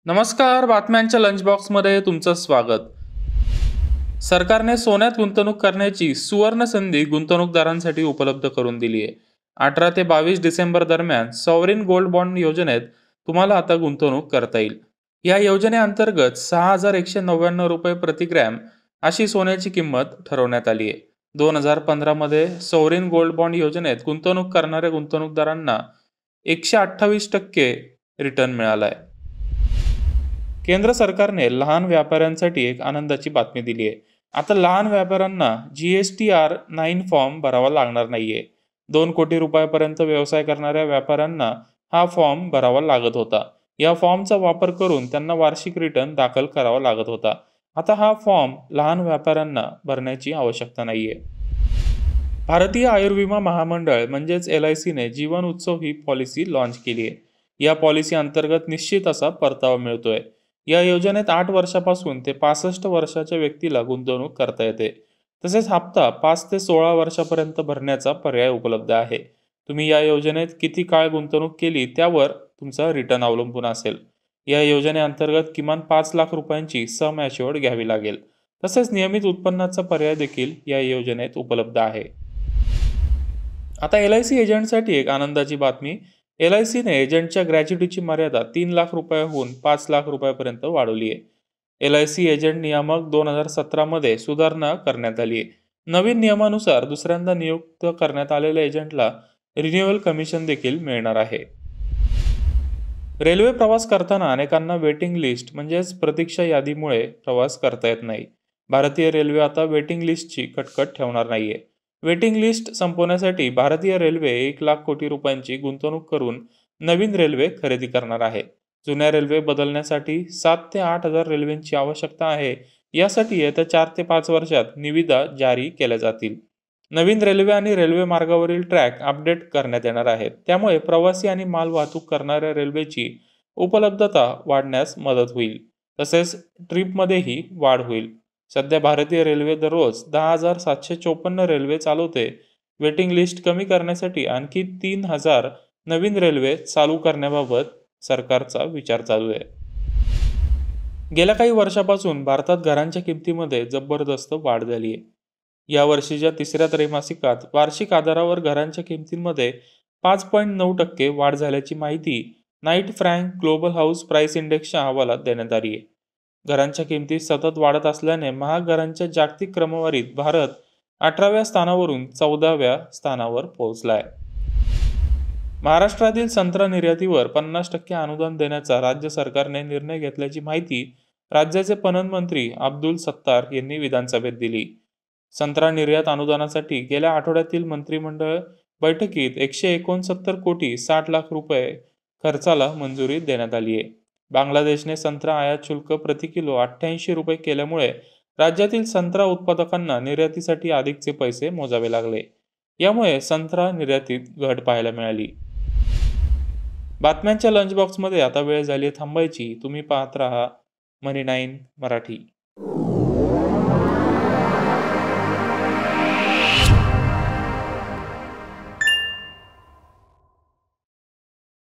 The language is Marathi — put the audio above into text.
नमस्कार. बातम्यांच्या लंच बॉक्समध्ये तुमचं स्वागत. सरकारने सोन्यात गुंतवणूक करण्याची सुवर्ण संधी गुंतवणूकदारांसाठी उपलब्ध करून दिली आहे. 18 ते 22 डिसेंबर दरम्यान सॉव्हरीन गोल्ड बॉन्ड योजनेत तुम्हाला आता गुंतवणूक करता येईल. या योजनेअंतर्गत 6,199 रुपये प्रति ग्रॅम अशी सोन्याची किंमत ठरवण्यात आली आहे. 2015 मध्ये सॉव्हरीन गोल्ड बॉन्ड योजनेत गुंतवणूक करणाऱ्या गुंतवणूकदारांना 128% रिटर्न मिळाला आहे. केंद्र सरकारने लहान व्यापाऱ्यांसाठी एक आनंदाची बातमी दिली आहे. आता लहान व्यापाऱ्यांना GSTR-9 फॉर्म भरावा लागणार नाहीये. 2 कोटी रुपयापर्यंत व्यवसाय करणाऱ्या व्यापाऱ्यांना हा फॉर्म भरावा लागत होता. या फॉर्मचा वापर करून त्यांना वार्षिक रिटर्न दाखल करावा लागत होता. आता हा फॉर्म लहान व्यापाऱ्यांना भरण्याची आवश्यकता नाहीये. भारतीय आयुर्विमा महामंडळ म्हणजेच LICने जीवन उत्सव ही पॉलिसी लॉन्च केली आहे. या पॉलिसी अंतर्गत निश्चित असा परतावा मिळतोय. या योजनेत 8 वर्षापासून ते 65 वर्षाच्या व्यक्तीला गुंतवणूक करता येते. तसेच हप्ता 5 ते 16 वर्षापर्यंत भरण्याचा पर्याय उपलब्ध आहे. तुम्ही या योजनेत किती काळ गुंतवणूक केली त्यावर तुमचा रिटर्न अवलंबून असेल. या योजनेअंतर्गत किमान 5 लाख रुपयांची सम ॲश्युअर्ड घ्यावी लागेल. तसेच नियमित उत्पन्नाचा पर्याय देखील या योजनेत उपलब्ध आहे. आता LIC एजंटसाठी एक आनंदाची बातमी. LICने एजंटच्या ग्रॅच्युटीची मर्यादा 3 लाख रुपयाहून 5 लाख रुपयापर्यंत वाढवली आहे. LIC एजंट नियामक 2017 मध्ये सुधारणा करण्यात आली आहे. नवीन नियमानुसार दुसऱ्यांदा नियुक्त करण्यात आलेल्या एजंटला रिन्युअल कमिशन देखील मिळणार आहे. रेल्वे प्रवास करताना अनेकांना वेटिंग लिस्ट म्हणजेच प्रतीक्षा यादीमुळे प्रवास करता येत नाही. भारतीय रेल्वे आता वेटिंग लिस्टची कटकट ठेवणार नाहीये. वेटिंग लिस्ट संपवण्यासाठी भारतीय रेल्वे 1 लाख कोटी रुपयांची गुंतवणूक करून नवीन रेल्वे खरेदी करणार आहे. जुन्या रेल्वे बदलण्यासाठी 7 ते 8 हजार रेल्वेंची आवश्यकता आहे. यासाठी येत्या 4 ते 5 वर्षात निविदा जारी केल्या जातील. नवीन रेल्वे आणि रेल्वे मार्गावरील ट्रॅक अपडेट करण्यात येणार आहेत. त्यामुळे प्रवासी आणि माल वाहतूक करणाऱ्या रेल्वेची उपलब्धता वाढण्यास मदत होईल. तसेच ट्रिपमध्येही वाढ होईल. सध्या भारतीय रेल्वे दररोज 10,754 रेल्वे चालवते. वेटिंग लिस्ट कमी करण्यासाठी आणखी 3,000 नवीन रेल्वे चालू करण्याबाबत सरकारचा विचार चालू आहे. गेल्या काही वर्षापासून भारतात घरांच्या किमतीमध्ये जबरदस्त वाढ झाली आहे. या वर्षीच्या तिसऱ्या त्रैमासिकात वार्षिक आधारावर घरांच्या किमतींमध्ये 5.9% वाढ झाल्याची माहिती night frank global house price इंडेक्सच्या अहवालात देण्यात आली आहे. घरांच्या किमती सतत वाढत असल्याने महाग घरांच्या जागतिक क्रमवारीत भारत 18व्या स्थानावरून 14व्या स्थानावर पोहोचला आहे. महाराष्ट्रातील संत्रा निर्यातीवर 50% अनुदान देण्याचा राज्य सरकारने निर्णय घेतल्याची माहिती राज्याचे पणन मंत्री अब्दुल सत्तार यांनी विधानसभेत दिली. संत्रा निर्यात अनुदानासाठी गेल्या आठवड्यातील मंत्रिमंडळ बैठकीत 169 कोटी 60 लाख रुपये खर्चाला मंजुरी देण्यात आली आहे. बांगलादेशने संत्रा आयात शुल्क प्रति किलो 88 रुपये केल्यामुळे राज्यातील संत्रा उत्पादकांना निर्यातीसाठी अधिकचे पैसे मोजावे लागले. यामुळे संत्रा निर्यातीत घट पाहायला मिळाली. बातम्यांच्या लंच बॉक्समध्ये आता वेळ झाली थांबायची. तुम्ही पाहत राहा मनी 9 मराठी.